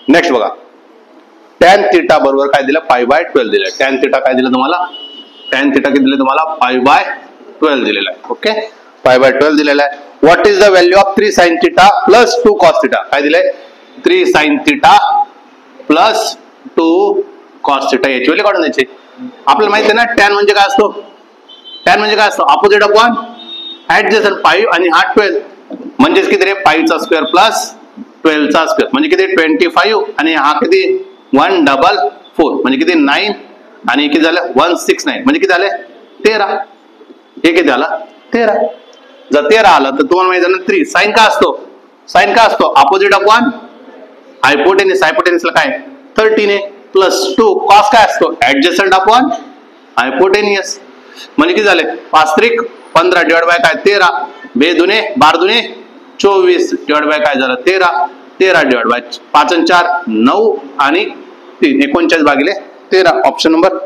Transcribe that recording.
Next बघा, tan theta बरोबर काय दिलं, π/12 दिलं. टॅन थिटा काय दिलं तुम्हाला, टॅन थिटा किती दिलं तुम्हाला, π/12 दिलेला आहे. ओके, π/12 दिलेला आहे. What is the value of 3 sin theta plus 2 cos theta, काय दिलंय, 3 sin theta plus 2 cos theta, याची व्हॅल्यू काढून द्यायची. आपल्याला माहिती आहे ना टॅन म्हणजे काय असतो, टॅन म्हणजे काय असतो, अपोजिट अपॉन ऍडजसंट. 5 आणि हा 12 म्हणजेच किती रे, 5चा स्क्वेअर प्लस 12चा स्क्वेअर म्हणजे किती 25 आणि हा किती 144 म्हणजे किती 9 आणि किती झालं 169 म्हणजे किती झाले 13. हे किती झाला 13. जर 13 आला तर तुम्हाला माहिती आहे ना 3 साइन का असतो, साइन का असतो, अपोजिट अपॉन हायपोटेनिस. हायपोटेनिसला काय 13 आहे प्लस 2 कॉस काय असतो, ऍडजसंट अपॉन हायपोटेनियस म्हणजे किती झाले 5 त्रिक 15 डिवाइड बाय काय 13, 2 दुने 12 दुने 24 डिवाइड बाय काय झालं 13, 13 डिवाइड बाय 5 आणि 4 9 आणि 3 39 भागिले 13. Option number